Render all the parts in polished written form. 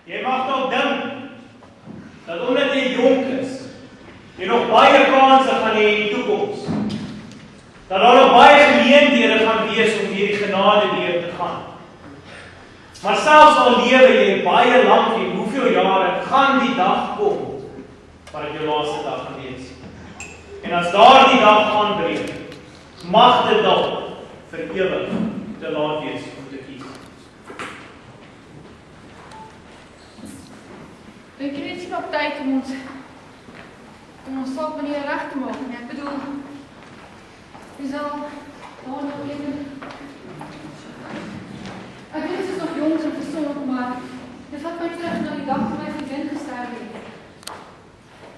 Jy mag dalk dink dat omdat jy jonk is, jy nog baie kansse gaan hê in die toekoms. Dat daar nog baie geleenthede gaan wees om hierdie genade deur te gaan. Maar selfs al lewe jy baie lank en hoeveel jare, gaan die dag kom wat dit jou laaste dag gaan wees. En as daardie dag aanbreek, mag dit dalk vir ewig te laat wees om te kies. Dink jy net op tyd om ons saak meneer reg te maak? Ek bedoel, jy sal daar nog even. Ek weet dit is nog jongs en gesond, maar dit vat my terug na die dag toe my vriendin gesterf het.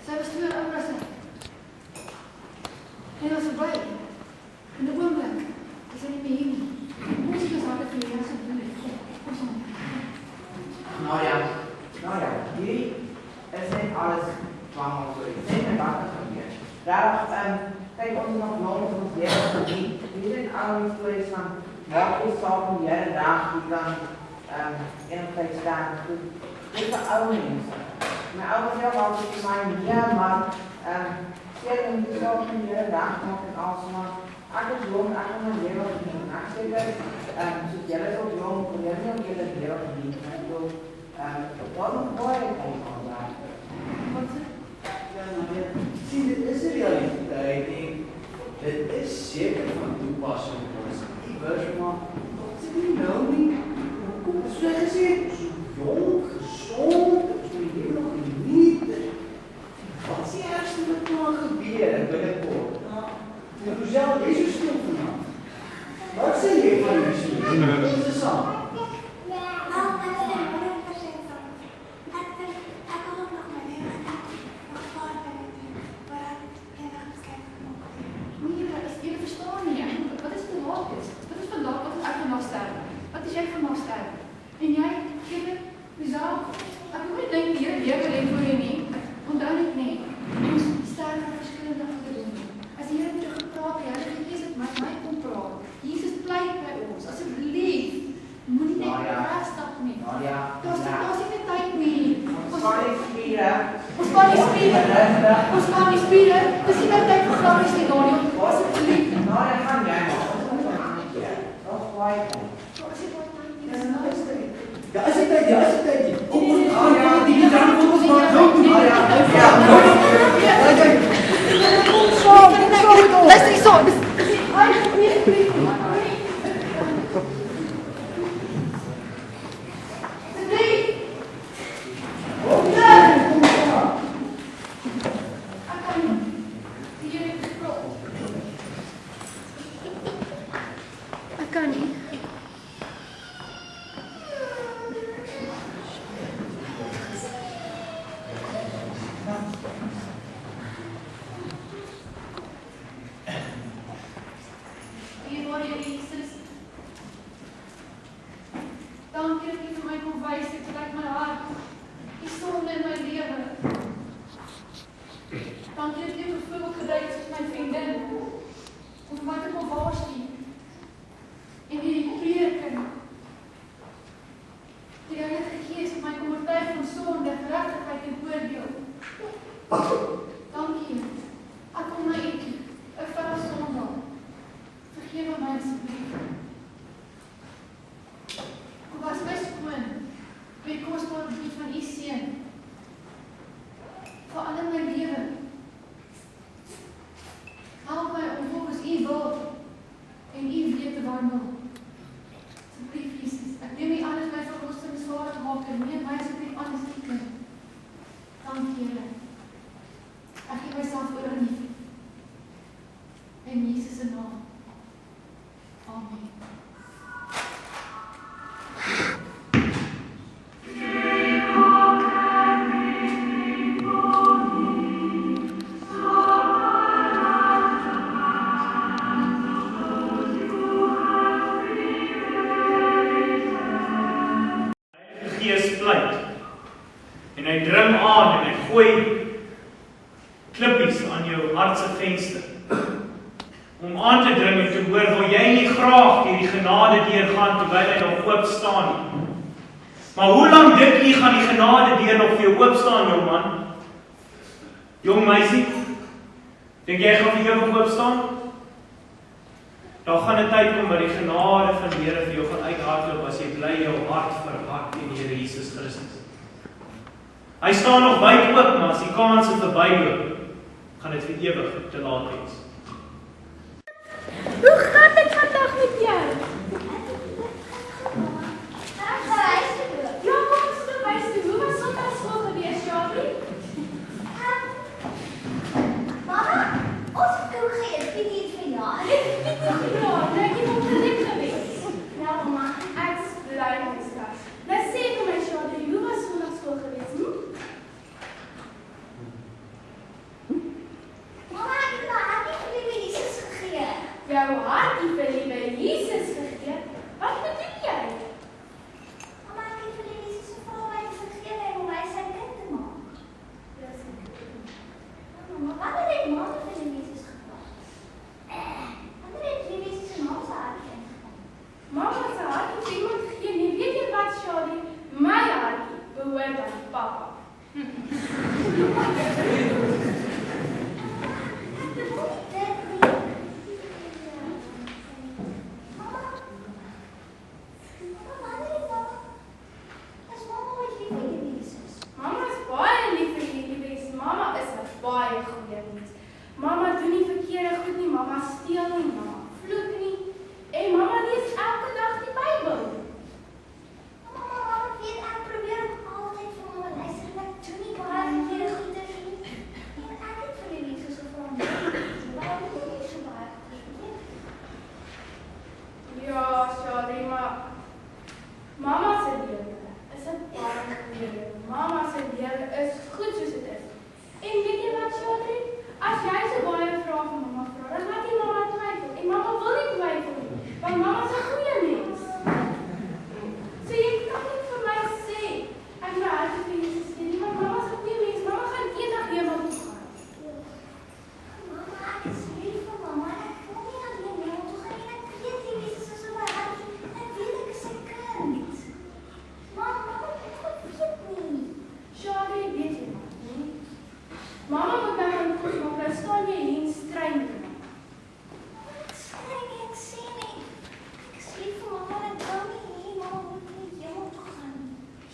Sy was 2 ouer as ek. En was verby. In 'n oomblik is sy nie meer hier nie. Ons is altyd vir jou se doen. Nou ja, hierdie is net alles wat ons wil. Dit is wat gebeur. Daar kyk ons nog lank op ons lewe gedoen. Hier is al die stories van wat ons saak in jare dag die dan in plek staan. Dit is ou mense. My ouers sê altyd vir my, ja man, sê in die saak in jare dag maak en alles maar. Ek is jong, ek kan my lewe gedoen. Ek sê dat soos julle is ook jong, probeer nie om julle lewe gedoen. Ek bedoel, wat nog baie kan van daar. Wat sê? Ja, maar sien, dit is 'n realiteit en dit is seker van toepassing op ons iewers, maar wat sê die nou nie? Hoekom is so gesê, so jong, gesond, so jy nog nie, wat is die ergste wat kan gebeur binnekort? En Rosel, jy is so stil vanavond. Wat sê jy van die stoel? Ons is saam. En hy dring aan en hy gooi klippies aan jou hart se venster. Om aan te dring en te hoor, wil jy nie graag hierdie genade deurgaan terwyl hy nog oop staan nie. Maar hoe lang dink jy gaan die genade deur nog vir jou oop staan, jong man? Jong meisie? Dink jy gaan vir jou oop staan? Daar gaan 'n tyd kom waar die genade van die Here vir jou gaan uithardloop as jy bly jou hart verhard in die Here Jesus Christus. Hy staan nog wyd oop, maar as die kanse verbyloop, gaan dit vir ewig te laat wees. Hoe gaan dit vandag met jou? Ja, kom ons verwys toe. Hoe was sondagsskool gewees, Jabie? Mama, ons het toe geëet, wie het verjaar? Ja, dink jy moet geluk gewees? Ja, mama. Ek is bly om te skas. Nou sê vir my, Jabie, hoe was sondagsskool gewees? Mama, ek het my hartjie vir liewe Jesus gegee. Jou hartjie vir liewe Jesus gegee? Wat bedoel jy? Mama, ek het vir liewe Jesus gevra om my te vergewe en om my sy kind te maak. Mama, wanneer het mama vir liewe Jesus gevra? Wanneer het liewe Jesus in mama sy hartjie ingevang? Mama se hartjie vir iemand gegee. Nee, weet jy wat, Shadi? My hartjie behoort aan papa. Mama is baie lief vir die mens. Mama is 'n baie goeie mens. Mama doen nie verkeerde goed nie. Mama steel nie. Mama vloek nie. En mama lees elke dag die Bybel. Ja, Shadi, maar mama se lewe is 'n baie goeie lewe. Mama se lewe is goed soos dit is. En weet jy wat, Shadi? As jy so baie vra van mamma vra, dan laat jy mamma twyfel. En mamma wil nie twyfel nie, want mamma is 'n goeie mens. So jy kan nie vir my sê ek my hart vir Jesus gee nie, want mamma is 'n goeie mens. Mamma gaan eendag hemel toe gaan. Shadi, weet jy wat, nie? Mama moet nou gaan kos maak, nou staan jy hier en stryn met my.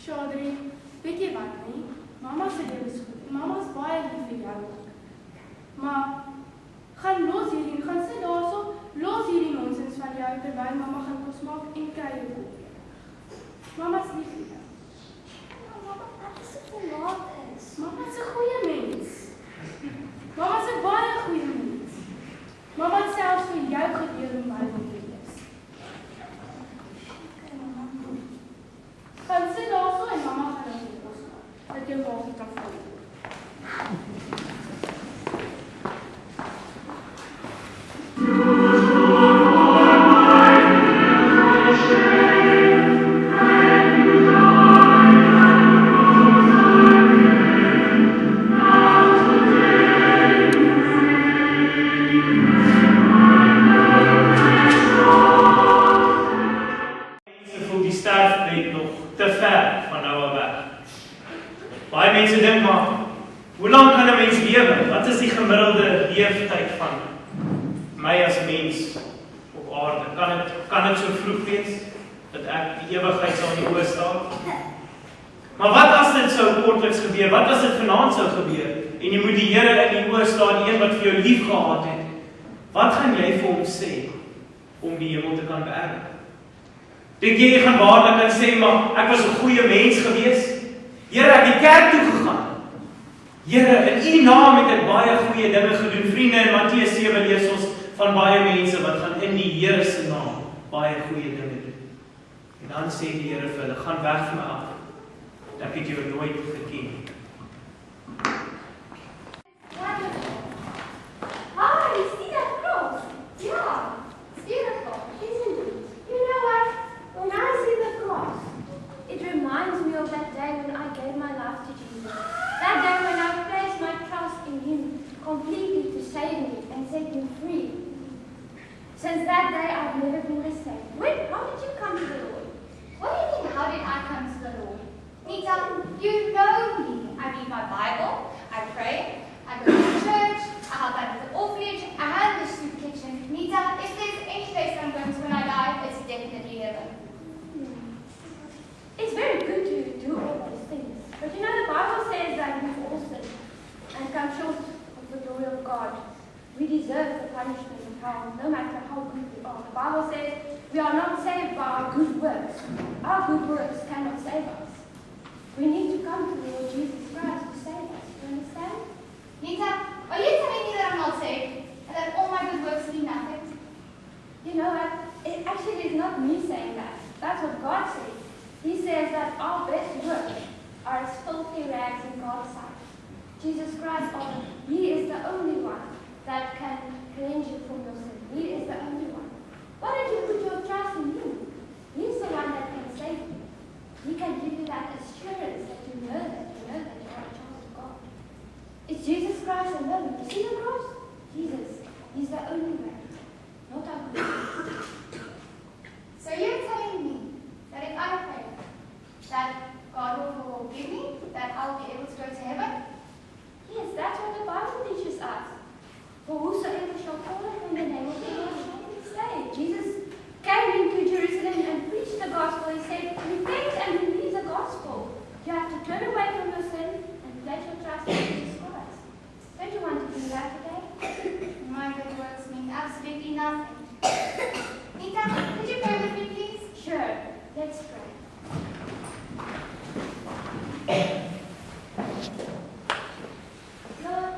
Shadi, weet jy wat, nie? Mama se lewe is goed en mama is baie lief vir jou. Maar gaan los hierdie, gaan sit daarso, los hierdie nonsens van jou terwyl mamma gaan kos maak en kry jou kop. Mama is lief vir jou. Mama is 'n goeie mens. Mama is 'n baie goeie mens. Mama het selfs vir jou gedeel om Bybel te lees. Gaan sit daarso en mamma gaan jou kos maak. Dat jy water kan vat. Baie mense dink maar, hoe lank kan 'n mens lewe? Wat is die gemiddelde leeftyd van my as mens op aarde? Kan dit so vroeg wees dat ek die ewigheid sal in die oë staar? Maar wat as dit sou kortliks gebeur? Wat as dit vanaand sou gebeur en jy moet die Here in die oë staar, die een wat vir jou lief gehad het? Wat gaan jy vir hom sê om die hemel te kan beerwe? Dink jy gaan waarlik en sê, maar ek was 'n goeie mens gewees? Here, ek het kerk toe gegaan. Here, in U naam het ek baie goeie dinge gedoen. Vriende, in Matteus 7 lees ons van baie mense wat gaan in die Here se naam baie goeie dinge doen. En dan sê die Here vir hulle, gaan weg van my af. Ek het jou nooit geken nie. Completely to save me and set me free. Since that day, I've never been the same. Wait, how did you come to the Lord? What do you mean, how did I come to the Lord? You know me. I read my Bible, I pray, I go to church, I help out with the orphanage, I handle the soup kitchen. Nita, if there's any place I'm going to when I die, it's definitely heaven. It's very good to do all those things. But you know, the Bible says that we've all sinned and come short of the glory of God. We deserve the punishment of hell, no matter how good we are. The Bible says we are not saved by our good works. Our good works cannot save us. We need to come to the Lord Jesus Christ to save us. Do you understand? Nita, are you telling me that I'm not saved? And that all my good works mean nothing? You know what? It actually is not me saying that. That's what God says. He says that our best works are as filthy rags in God's sight. Jesus Christ, He is the only one that can cleanse you from your sin. He is the only one. Why don't you put your trust in Him? He's the one that can save you. He can give you that assurance that you know that you are a child of God. It's Jesus Christ alone. You see the cross? Jesus. He's the only way. Not our good works. So you're telling me that if I pray, that God will forgive me, that I'll be able to go to heaven? Yes, that's what the Bible teaches us. For whosoever shall call upon the name of the Lord shall be saved. Jesus came into Jerusalem and preached the gospel. He said, repent and believe the gospel. You have to turn away from your sin and place your trust in Jesus Christ. Don't you want to do that today? My good works mean absolutely nothing. Nita, could you pray with me, please? Sure. Let's pray. Lord,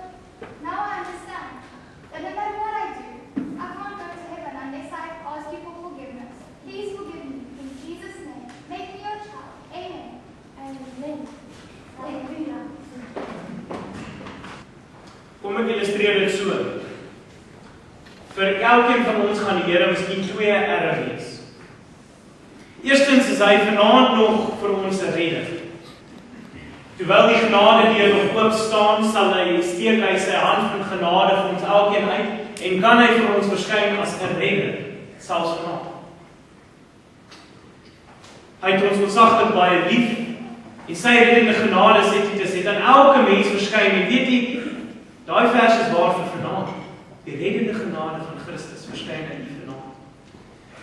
now I understand that no matter what I do, I can't go to heaven unless I ask you for forgiveness. Please forgive me. In Jesus' name, make me your child. Amen. Amen. Hallelujah. Kom ek illustreer dit so. Vir elkeen van ons gaan die Here miskien twee erre wees. Eerstens is hy vanaand nog vir ons 'n redder. Terwyl die genade deur nog oop staan, sal steek hy sy hand van genade vir ons elkeen uit en kan hy vir ons verskyn as 'n redder, selfs vanaand. Hy het ons ontsaglik baie lief en sy reddende genade sê dit het aan elke mens verskyn. En weet jy, daai vers is waar vir vanaand. Die reddende genade van Christus verskyn aan u vanaand.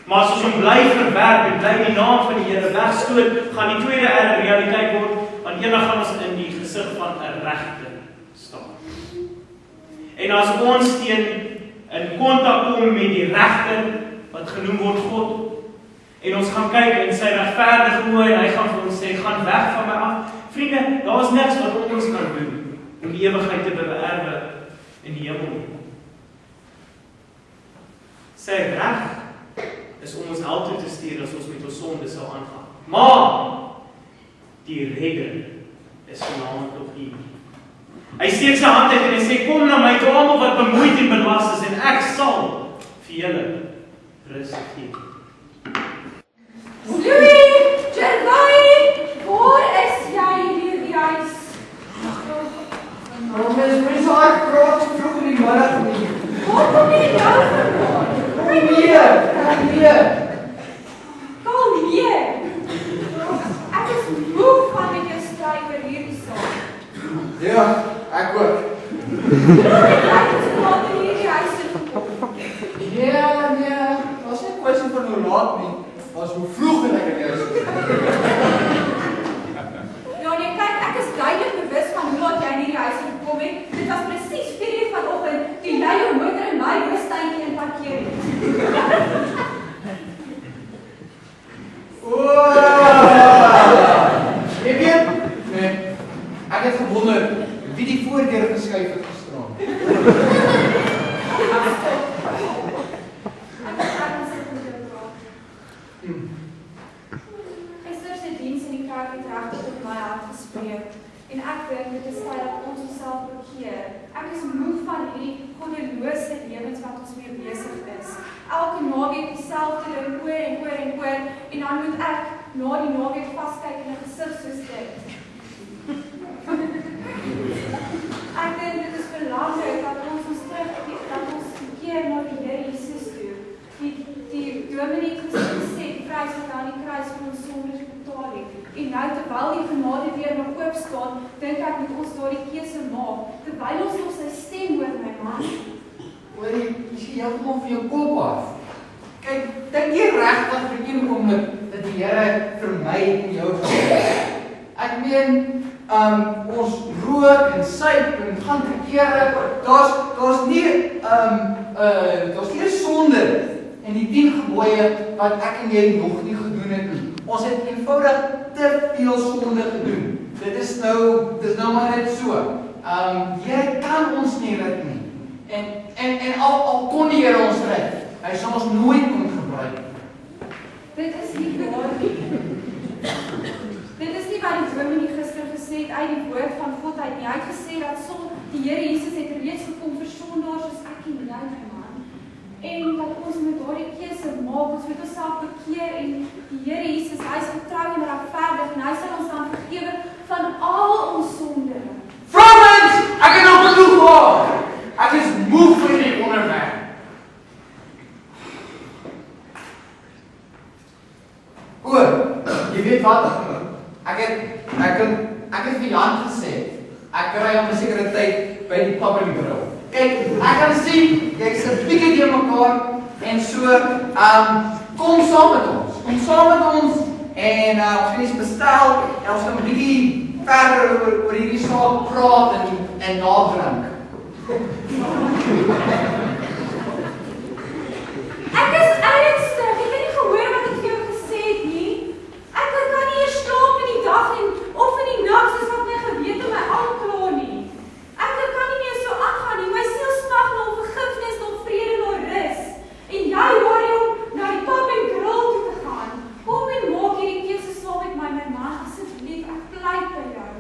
Maar as ons hom bly verwerp en bly die naam van die Here wegstoot, gaan die tweede erge realiteit word, want eendag gaan ons in die gesig van 'n regter staan. En as ons in kontak kom met die regter wat genoem word God, en ons gaan kyk in sy regverdige oë en hy gaan vir ons sê, gaan weg van my af. Vriende, daar is niks wat ons kan doen om die ewigheid te beerwe in die hemel nie. Sy reg is om ons hel toe te stuur as ons met ons sonde sou aangaan. Maar die redder is vanaand op hier. Hy steek sy hand uit en hy sê, kom na my toe almal wat bemoeid en belas is en ek sal vir julle rus gee. Louis, Gervais, waar is jy hier die huis? Nou, mens daai praat so vroeg in die middag nie. Waar kom jy nou vandaan? Kalmeer. Ek is moe van met jou stry oor hierdie saak. Ja, ek ook. Ek is laat in hierdie huis gekom. Nee, was nie 'n kwessie van hoe laat nie, was hoe vroeg en ek is. Ja, nee, kyk, ek is duidelik bewus van hoe laat jy in hierdie huis gekom het. Dit was presies 4 uur vanoggend toe jy jou motor in my roostuintjie inparkeer het. Jy weet, nee, ek het gewonder wie die voordeur geskuif het gisteraan. Gister se diens in die kerk het regtig tot my hart gespreek en ek dink dit is tyd dat ons onsself bekeer. Ek is moe van hierdie goddelose lewens wat ons mee besig is. Elke naweek dieselfde ding oor en oor en oor en dan moet ek na die naweek vaskyk in 'n gesig soos dit. Ek dink dit is belangrik dat ons keer na die Here Jesus toe. Die dominee het gesê die prys wat aan die kruis vir ons sondes betaal het. En En nou, terwyl die genade weer nog oop staan, dink ek moet ons daardie keuse maak, terwyl ons nog sy stem hoor, my man. Hoorie, jy sê heeltemal van jou kop af. Kyk, dink jy regtig vir een oomblik dat die Here vir my en jou vergewe? Ek meen, ons rook en suip en gaan te kere, daar's nie 'n sonde en die 10 gebooie wat ek en jy nog nie gedoen het nie. Ons het eenvoudig te veel sonde gedoen. Dit is nou maar net so. Jy kan ons nie red nie. En al kon die Here ons red, hy sal ons nooit kon gebruik. Dit is nie waar nie. Dit is nie wat die dominee gister gesê het uit die woord van God uit nie. Hy het gesê dat die Here Jesus het reeds gekom vir sondaars soos ek en jy, my man. En dat ons moet daardie keuse maak, ons moet onsself bekeer en die Here Jesus, hy is getrou en regverdig en hy sal ons dan vergewe van al ons sonde. Vrouens, ek het nog genoeg gehad. Ek is moeg vir die onderwerp. Hoor, jy weet wat? Ek het vir Jan gesê, ek kry hom 'n sekere tyd by die Public Grill. Kyk, ek kan sien, jy's 'n bietjie deur mekaar en so, kom saam met ons en ons gaan iets bestel en ons gaan 'n bietjie verder oor hierdie saak praat en nadrink. Ek is ernstig, ek het nie gehoor wat ek vir jou gesê het nie. Ek kan nie eers slaap in die dag of in die nag soos wat my gewete my aankla nie. Ek kan nie meer so aangaan nie, my siel smag na vergifnis, na vrede, na rus. En jy worry om na die Public Grill toe te gaan. Kom en maak hierdie keuse saam met my man, asseblief, ek pleit by jou.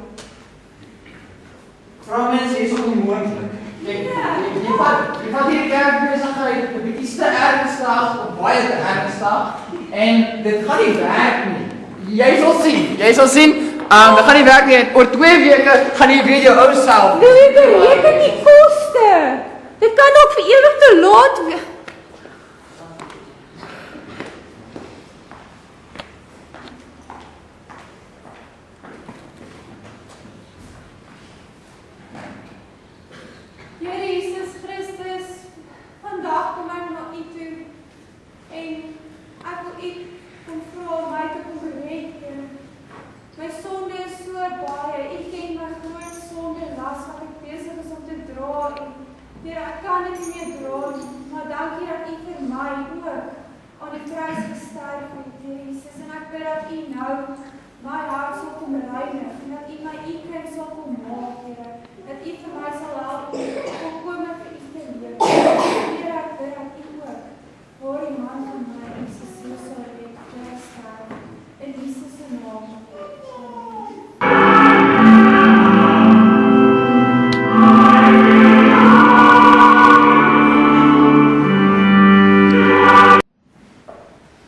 Vrouens, jy is onmoontlik. Jy vat hierdie kerkbesigheid 'n bietjie te ernstig of baie te ernstig en dit gaan nie werk nie. Jy sal sien. Dit gaan nie werk nie. Oor 2 weke gaan jy weer jou ou self. Wie bereken die koste? Dit kan ook vir ewig te laat wees. Here Jesus Christus, vandag kom ek na U toe en ek wil U kom vra om my te kom red. My sonde is so baie, U ken my groot sonde las wat ek besig is om te dra en Here, ek kan dit nie meer dra nie, maar dankie dat U vir my ook aan die kruis gesterf het, Here Jesus, en ek bid dat U nou my hart sal kom reinig en dat U my U kind sal kom maak, Here, dat U vir my sal help om volkome vir U te leef. Here, ek bid dat U ook waar die man van my en sy siel sal red, daar staan, in Jesus se naam.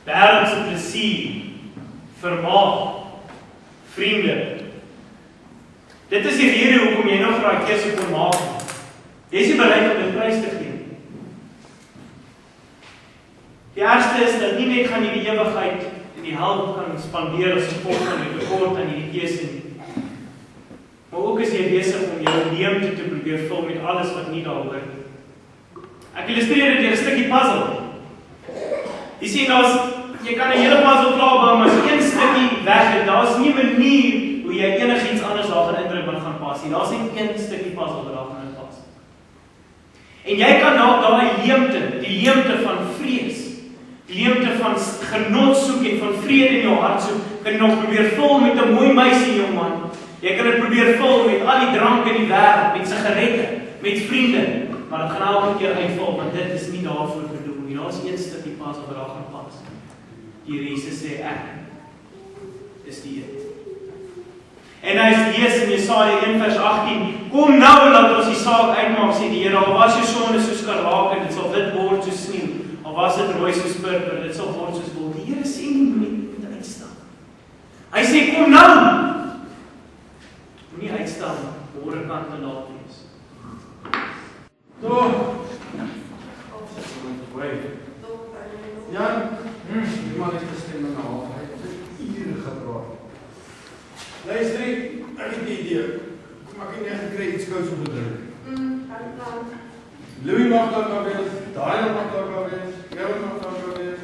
Wêreldse plesier, vermaak, vriende. Dit is die rede hoekom jy nog daai keuse kon maak. Jy is nie bereid om dit prys te gee. Die eerste is dat nie net gaan jy die ewigheid in die hel kan spandeer as gevolg van die tekort aan hierdie keuse nie. Maar ook is jy besig om jou leemte te probeer vul met alles wat nie daar hoort nie. Ek illustreer dit deur 'n stukkie puzzle. Jy sien, jy kan 'n hele puzzle klaarbou, maar as een stukkie weg is, daar's nie 'n manier hoe jy enigiets anders daar gaan indruk wat gaan pas nie. Daar's net een stukkie puzzle wat daar gaan inpas. En jy kan daai leemte, die leemte van vrees, die leemte van genot soek en van vrede in jou hart soek, kan nog probeer vul met 'n mooi meisie, jong man. Jy kan dit probeer vul met al die drank in die wêreld, met sigarette, met vriende, maar dit gaan elke keer uitval, want dit is nie daarvoor bedoel nie. Daar's een stukkie puzzle wat daar gaan pas. Die Jesus sê ek is die een. En hy lees in Jesaja 1:18, kom nou laat ons die saak uitmaak, sê die Here, al was jou sonde soos skarlaken, dit sal wit word soos sneeu, al was dit rooi soos purper, dit sal word soos wol. Die Here sê nie moet uitstel. Hy sê kom nou. Moenie uitstel nie, môre kan te laat wees. Toe. Jan, iemand het gestem in 'n half. Hy het ure gepraat. Luister, ek het 'n idee. Kom ek net gekry iets kous om te drink. Louis mag daar wees, Daniel mag daar wees, Kevin mag daar wees.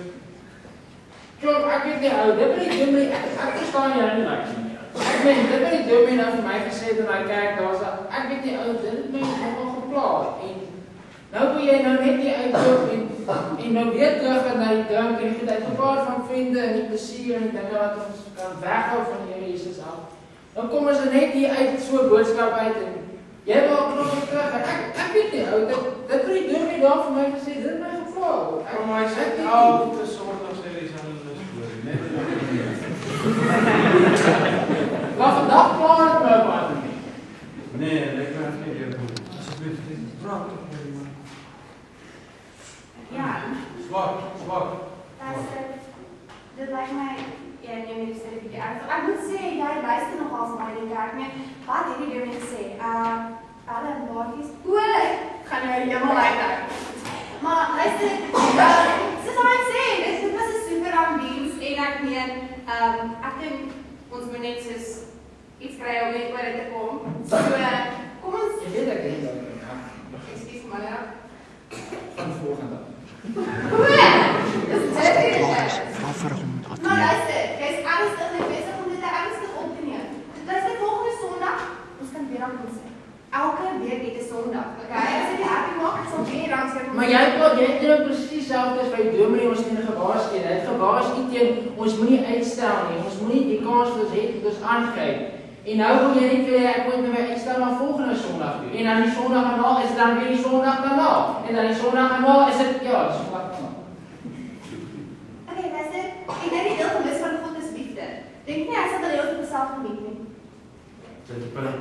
Kom, ek weet nie ou, dit bly dom nie. Ek verstaan jou nie reg nie. Ek meen, dit bly dom nie nou vir my gesê dat hy kyk, daar's 'n ek weet nie ou, dit het my nogal geplaas en nou wil jy nou net nie uitloop en nou weer terug en hy dink en jy het 'n paar van vriende en die plesier en dinge wat ons kan weghou van die Here Jesus af. Dan kom ons net hier uit so 'n boodskap uit en jy wil nog terug en ek weet nie ou, dit bly dom nie daar vir my gesê, dit het my gevra. Kom maar, sê al te sorg sê dis aan die storie, net Maar vandag klaar het my wat nie. nee, ek kan nie weer doen. Asseblief, praat met my man. Ja, Swak. dit lyk my jy moet sê bietjie uit. Ek moet sê jy luister nogal vir my die kerk nie. Wat het jy weer gesê? Alle baadjies. Gaan jy heeltemal uit. Maar luister, soos wat ek sê, dit was 'n super ambience en ek meen, ek dink ons moet net soos iets kry om net oor dit te kom. So, kom ons. Jy weet ek nie nou. Ekskuus maar ja. Van volgende. Dis dit. Maar luister, jy's ernstig en besig om dit ernstig op te neem. Dit is die volgende Sondag, ons kan weer aan ons sê. Elke week het 'n Sondag, okay? As jy happy maak, sal weer dan sê. Maar jy doen presies dieselfde as by Dominee ons teen gewaarsku. Hy het gewaarsku teen ons moenie uitstel nie. Ons moenie die kans wat ons het dat ons aangryp. En nou wil jy net weer ek moet my uitstel na volgende Sondag toe. En dan die Sondag daarna is dan weer die Sondag daarna. En dan die Sondag daarna is dit ja, die Sondag daarna. Okay, dis dit. Ek dink die deel van dis van God is liefde. Dink nie hy sal dit op homself geniet nie. Dit is binne.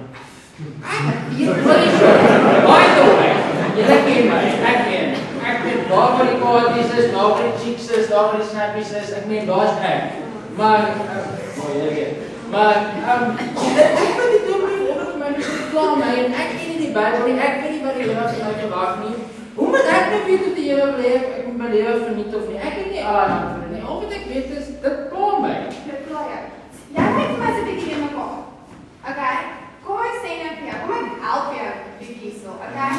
Baie toe. Jy ken my. Ek ken daar waar die kaartjies is, daar waar die cheeks is, daar waar die snappies is. Ek meen daar's ek. Maar jy weet. Maar ek wil die Dominee onder vir my nie so klaar my en ek ken nie die Bybel nie. Ek weet nie wat die Here vir my verwag nie. Hoe moet ek nou weet hoe die Here leef? Ek moet my lewe verniet of nie? Ek weet nie al aan vir nie. Al wat ek weet is dit klaar my. Dit klaar jou. Jy moet vir my so 'n bietjie in mekaar. Okay? Kom ek sê net vir jou. Kom ek help jou bietjie so, okay?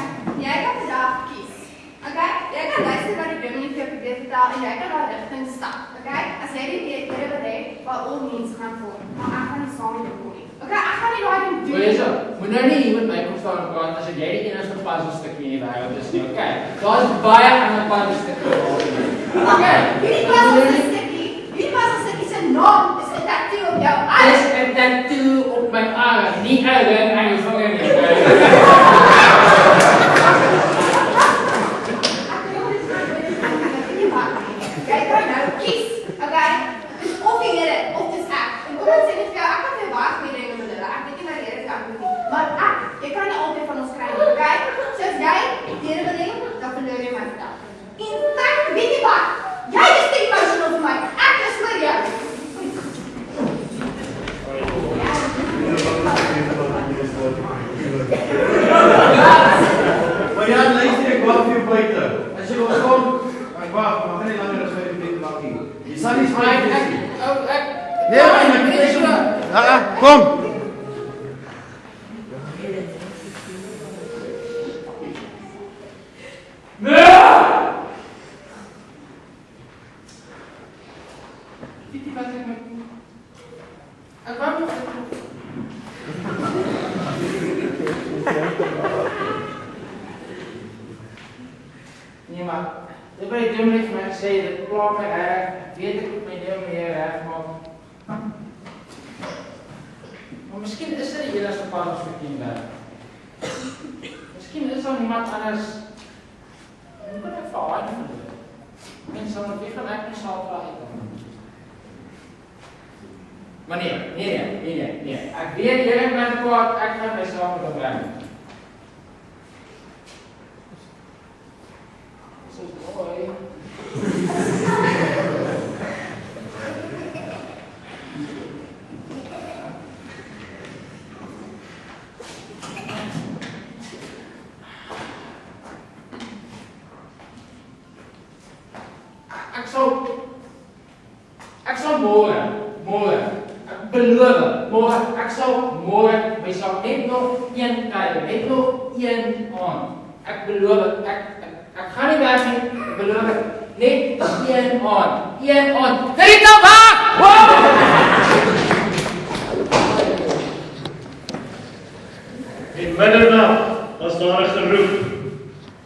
Jy kan vandag kies. Okay? Jy kan luister wat die Dominee vir jou probeer vertel en jy kan daar rigting stap. Okay? As jy die Here wil hê, wat al mens gaan volg. Maar ek gaan nie saam met jou kom nie. Okay, ek gaan nie daai ding doen. Wees moet nou nie hier met my kom staan en praat as jy die enigste puzzelstukkie in die wêreld is nie. Okay. Daar's baie ander puzzelstukkies. Okay. Hierdie puzzelstukkie se naam is 'n tattoo op jou arm. Dis 'n tattoo op my arm, nie 'n ring aan jou vinger nie. Jy kan nou kies, okay? Dis of die Here of dis ek. En kom ons sê net vir jou, ek kan vir baie goeie dinge met hulle. Ek weet nie wat die Here vir jou moet doen. Maar jy kan nie altyd van ons kry nie, okay? So as jy die Here wil hê, dan verloor jy my vandag. In fact, weet jy wat? Jy is te emotional vir my. Ek is vir jou. Maar ja, luister, ek wag vir jou buite. As jy wil kom, ek wag, maar gaan nie langer as 5 minute wag nie. Jy sal nie spyt wees nie. Nee, maar ek weet so. Kom. Nee, maar dit wil ek doen met my sê, dit pla my reg. Ek weet ek moet my lewe meer reg maak. Maar miskien is dit die enigste pad ons vir teen werk. Miskien is daar niemand anders. Hoe kan ek vir haar doen? Mense sal net gaan ek myself uit. Maar nee. Ek weet julle my kwaad, ek gaan myself moet opbring. So boy. Ek sal môre beloof, môre, ek sal môre myself net nog een kuier, net nog een aand. Ek beloof, ek gaan nie weg nie, ek beloof, net een aand. Dit nou wag! In middernag was daar 'n geroep.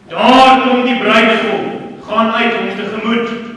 Daar kom die bruidegom, gaan uit ons tegemoet.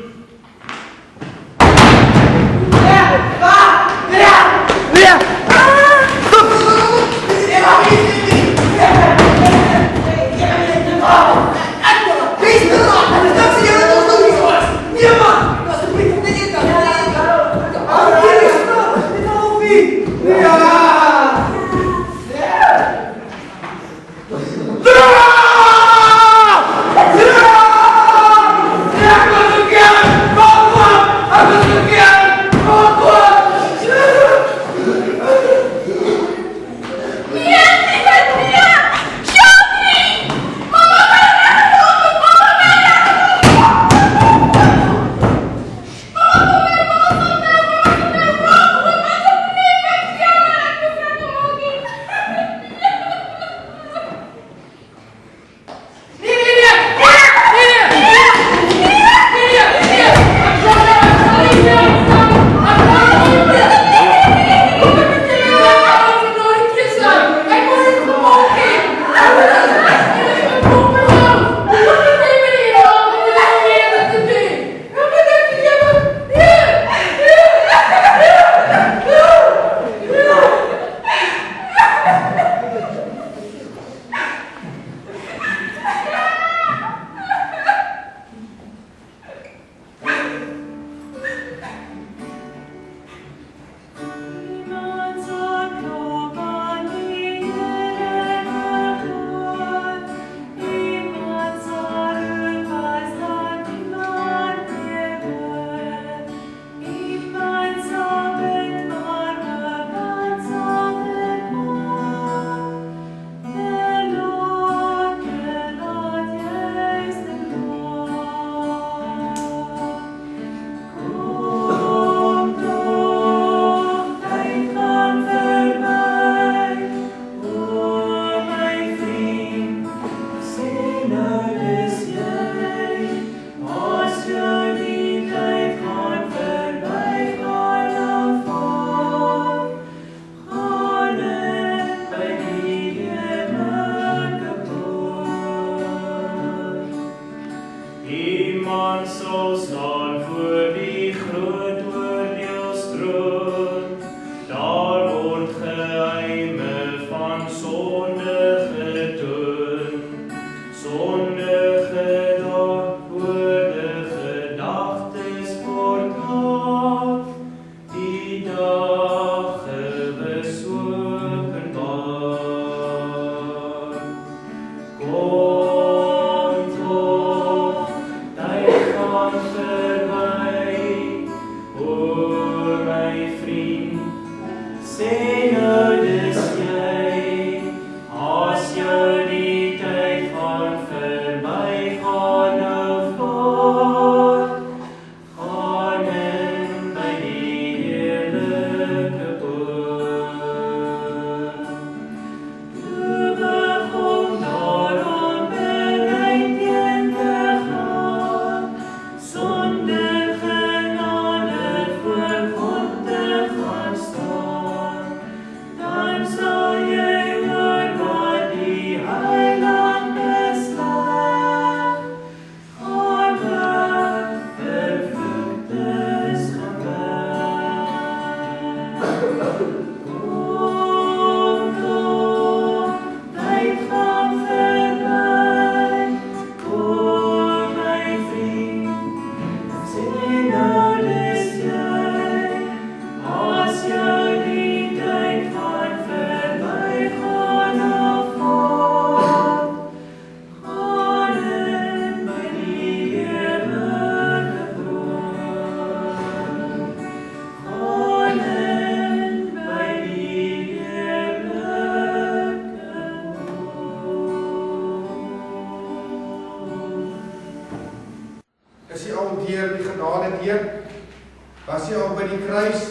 Was jy al by die kruis?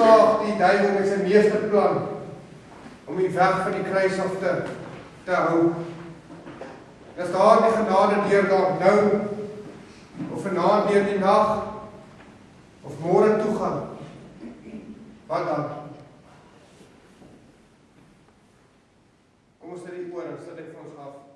versaag die duiwel met sy meeste plan om die weg van die kruis af te hou. As daar die genade deurdaag nou, of vanaand deur die nag, of môre toe gaan, wat dan? Kom ons sit die oor en sit dit vir ons af.